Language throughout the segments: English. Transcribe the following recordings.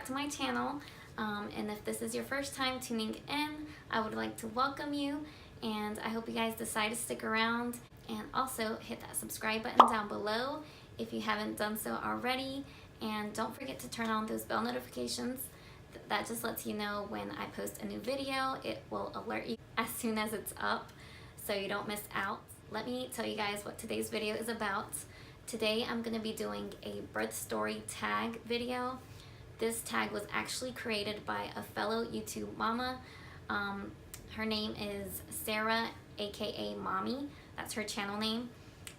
back to my channel. And if this is your first time tuning in, I would like to welcome you, and I hope you guys decide to stick around, and also hit that subscribe button down below if you haven't done so already, and don't forget to turn on those bell notifications. That just lets you know when I post a new video. It will alert you as soon as it's up so you don't miss out. Let me tell you guys what today's video is about. Today I'm going to be doing a birth story tag video. This tag was actually created by a fellow YouTube mama. Her name is Sarah, aka Mommy. That's her channel name,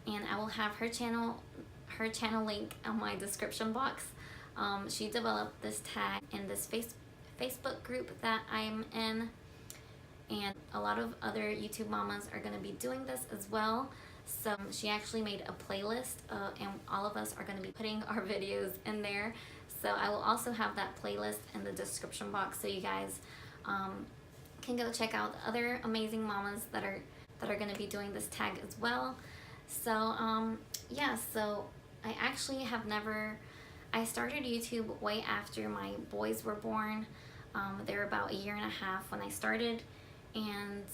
and I will have her channel link on my description box. She developed this tag in this Facebook group that I'm in, and a lot of other YouTube mamas are going to be doing this as well. So she actually made a playlist, and all of us are going to be putting our videos in there. So I will also have that playlist in the description box, so you guys can go check out other amazing mamas that are going to be doing this tag as well. So yeah, so I actually have never. I started YouTube way after my boys were born. They were about 1.5 years when I started, and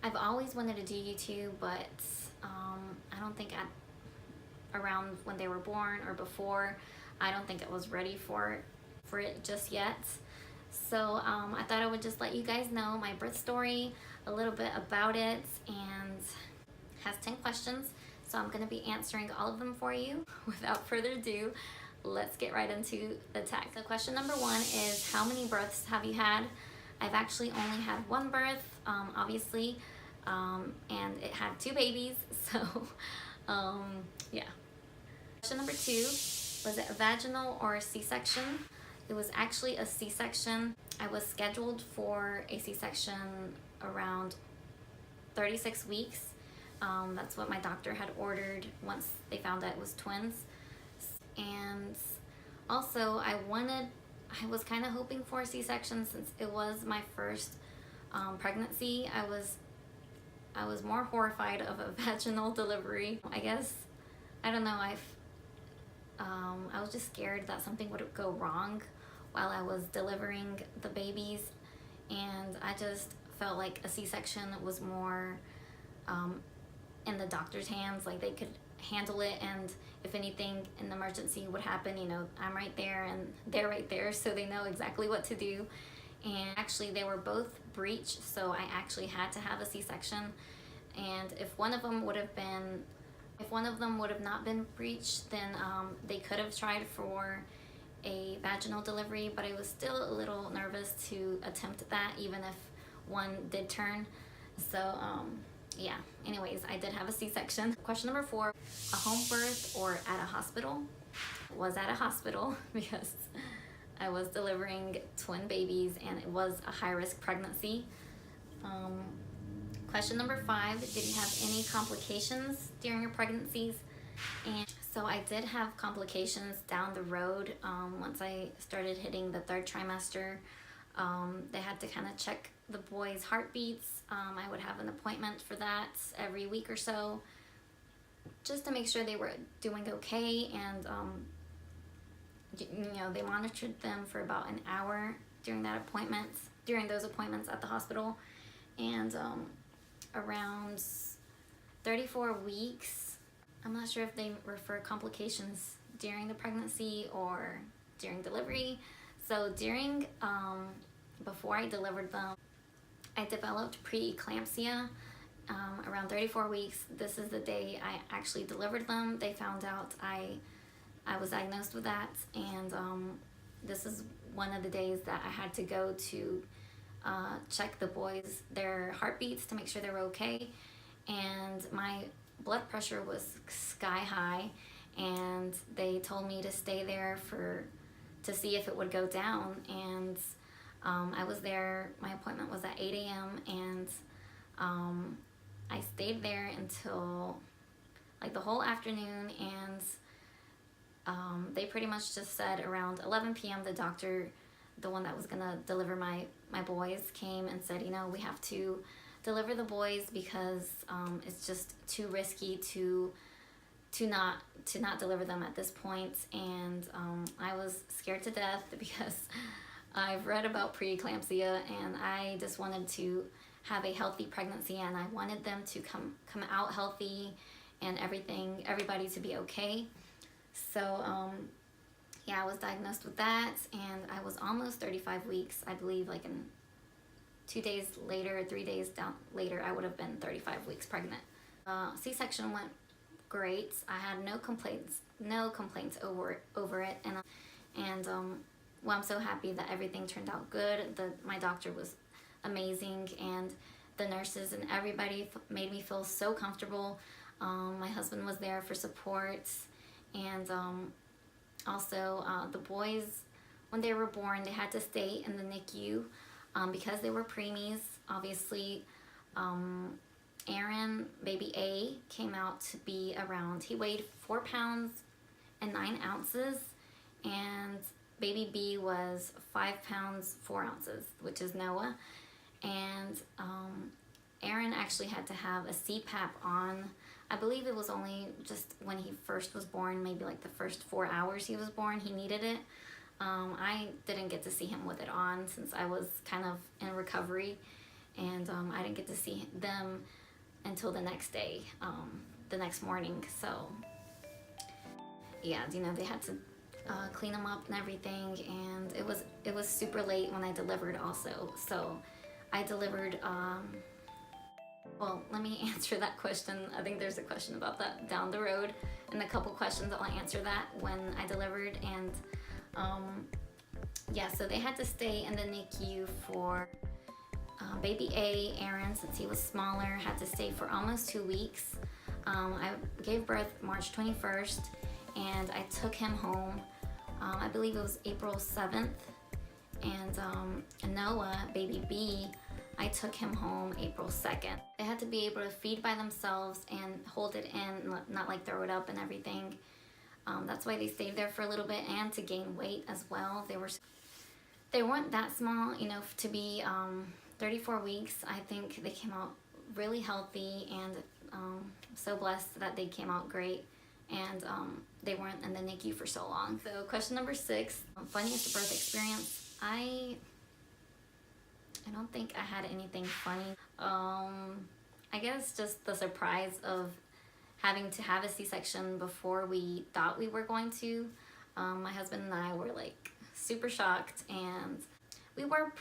I've always wanted to do YouTube, but I don't think around when they were born or before, I don't think I was ready for it just yet. So I thought I would just let you guys know my birth story, a little bit about it, and has 10 questions. So I'm going to be answering all of them for you. Without further ado, let's get right into the tag. So question number 1 is, how many births have you had? I've actually only had one birth, obviously, and it had 2 babies. So yeah. Question number 2, was it a vaginal or a C-section? It was actually a C-section. I was scheduled for a C-section around 36 weeks. That's what my doctor had ordered once they found out it was twins. And also I was kind of hoping for a C-section since it was my first pregnancy. I was more horrified of a vaginal delivery. I guess, I don't know, I was just scared that something would go wrong while I was delivering the babies, and I just felt like a C-section was more in the doctor's hands, like they could handle it, and if anything, an emergency would happen, you know, I'm right there and they're right there, so they know exactly what to do. And actually they were both breech, so I actually had to have a C-section. And if one of them would have not been breech, then they could have tried for a vaginal delivery, but I was still a little nervous to attempt that, even if one did turn. So yeah, anyways, I did have a C-section. Question number 4, a home birth or at a hospital? Was at a hospital because I was delivering twin babies and it was a high-risk pregnancy. Question number 5, did you have any complications during your pregnancies? And so I did have complications down the road. Once I started hitting the 3rd trimester, they had to kind of check the boys' heartbeats. I would have an appointment for that every week or so, just to make sure they were doing okay. And you know, they monitored them for about an hour during those appointments at the hospital. And around 34 weeks, I'm not sure if they refer complications during the pregnancy or during delivery. So before I delivered them, I developed preeclampsia around 34 weeks. This is the day I actually delivered them. They found out I was diagnosed with that, and this is one of the days that I had to go to check the boys, their heartbeats, to make sure they were okay. And my blood pressure was sky high, and they told me to stay there to see if it would go down. And I was there, my appointment was at 8 a.m. and I stayed there until like the whole afternoon, and they pretty much just said around 11 p.m. the doctor, the one that was gonna deliver my boys, came and said, you know, we have to deliver the boys because it's just too risky to to not deliver them at this point, and I was scared to death because I've read about preeclampsia, and I just wanted to have a healthy pregnancy, and I wanted them to come out healthy and everybody to be okay. So yeah, I was diagnosed with that, and I was almost 35 weeks. I believe like in 2 days later, 3 days down later, I would have been 35 weeks pregnant. C-section went great. I had no complaints over it, and well, I'm so happy that everything turned out good. My doctor was amazing, and the nurses and everybody made me feel so comfortable. My husband was there for support, and also the boys, when they were born, they had to stay in the NICU because they were preemies. Obviously, Aaron, baby A, came out to be around, he weighed 4 pounds and 9 ounces, and baby B was 5 pounds 4 ounces, which is Noah. And Aaron actually had to have a CPAP on. I believe it was only just when he first was born, maybe like the first 4 hours he was born, he needed it. I didn't get to see him with it on since I was kind of in recovery, and I didn't get to see them until the next day, the next morning. So yeah, you know, they had to clean them up and everything, and it was super late when I delivered also. So I delivered, well, let me answer that question. I think there's a question about that down the road, and a couple questions. I'll answer that when I delivered. And yeah, so they had to stay in the NICU for baby A, Aaron, since he was smaller, had to stay for almost 2 weeks. I gave birth March 21st, and I took him home, I believe it was April 7th. And Noah, baby B, I took him home April 2nd. They had to be able to feed by themselves and hold it in, not like throw it up and everything. That's why they stayed there for a little bit, and to gain weight as well. They weren't that small, you know, to be 34 weeks. I think they came out really healthy, and so blessed that they came out great, and they weren't in the NICU for so long. So question number 6, funniest birth experience. I don't think I had anything funny. I guess just the surprise of having to have a C-section before we thought we were going to. My husband and I were like super shocked, and we were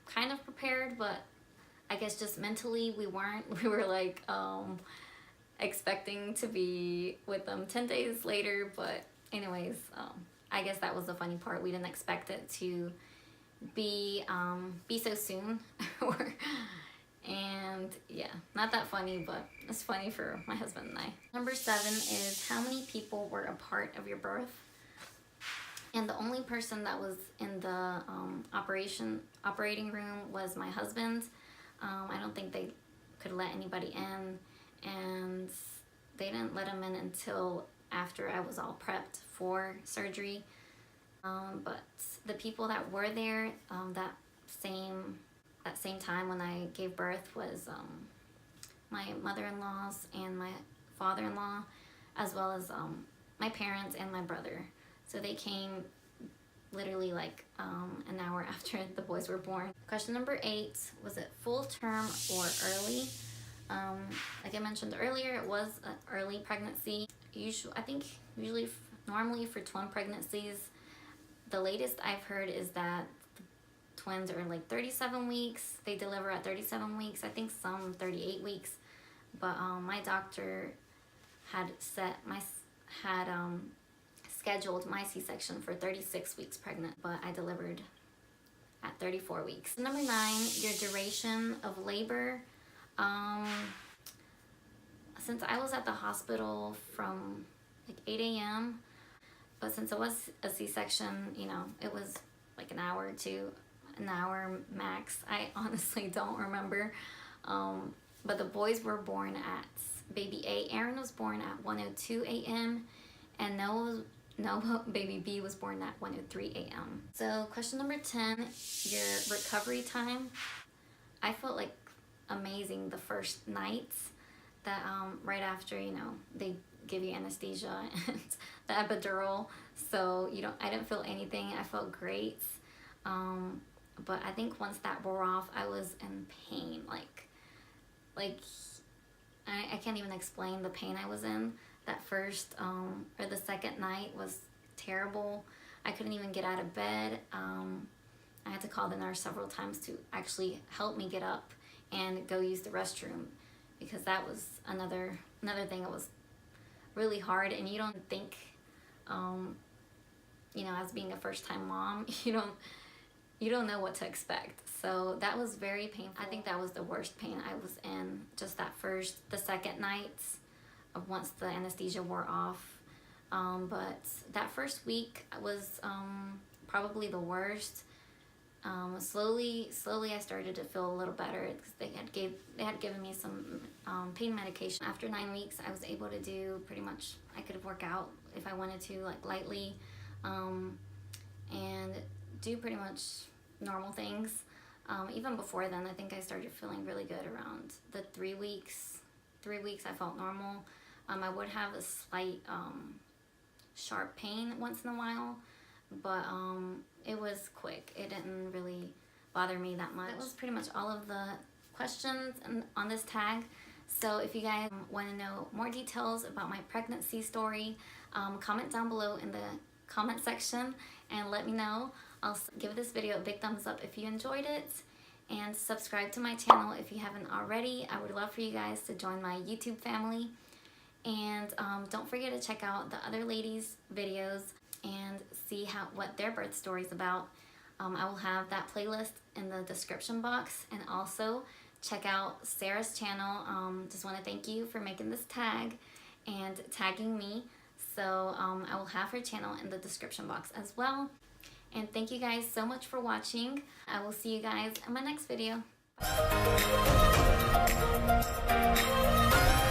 kind of prepared, but I guess just mentally we weren't. We were like expecting to be with them 10 days later, but anyways, I guess that was the funny part. We didn't expect it to be so soon. And yeah, not that funny, but it's funny for my husband and I. Number 7 is how many people were a part of your birth? And the only person that was in the operating room was my husband. I don't think they could let anybody in, and they didn't let him in until after I was all prepped for surgery. But the people that were there that same time when I gave birth was my mother-in-laws and my father-in-law, as well as my parents and my brother. So they came literally like an hour after the boys were born. Question number 8, was it full term or early? Like I mentioned earlier, it was an early pregnancy. I think normally for twin pregnancies, the latest I've heard is that twins are like 37 weeks. They deliver at 37 weeks. I think some 38 weeks. But my doctor had scheduled my C-section for 36 weeks pregnant, but I delivered at 34 weeks. Number 9, your duration of labor. Since I was at the hospital from like 8 a.m., but since it was a C-section, you know, it was like an hour to an hour max. I honestly don't remember. But the boys were born at baby A. Aaron was born at 1:02 a.m. and Noah baby B was born at 1:03 a.m. So question number 10, your recovery time. I felt like amazing the first nights that right after, you know, they give you anesthesia and the epidural, so I didn't feel anything. I felt great. But I think once that wore off, I was in pain. I can't even explain the pain I was in. That first or the second night was terrible. I couldn't even get out of bed. I had to call the nurse several times to actually help me get up and go use the restroom, because that was another thing that was really hard. And you don't think, as being a first-time mom, you don't know what to expect. So that was very painful. I think that was the worst pain I was in, just the second night of once the anesthesia wore off. But that first week was probably the worst. Slowly I started to feel a little better, because they had given me some pain medication. After 9 weeks, I was able to do pretty much, I could work out if I wanted to, like lightly, and do pretty much normal things. Even before then, I think I started feeling really good around the 3 weeks. 3 weeks I felt normal. I would have a slight sharp pain once in a while, but it was quick. It didn't really bother me that much. That was pretty much all of the questions on this tag. So if you guys want to know more details about my pregnancy story, comment down below in the comment section and let me know. I'll give this video a big thumbs up if you enjoyed it, and subscribe to my channel if you haven't already. I would love for you guys to join my YouTube family. And don't forget to check out the other ladies' videos and see what their birth story is about. I will have that playlist in the description box, and also check out Sarah's channel. Just want to thank you for making this tag and tagging me. So I will have her channel in the description box as well. And thank you guys so much for watching. I will see you guys in my next video. Bye.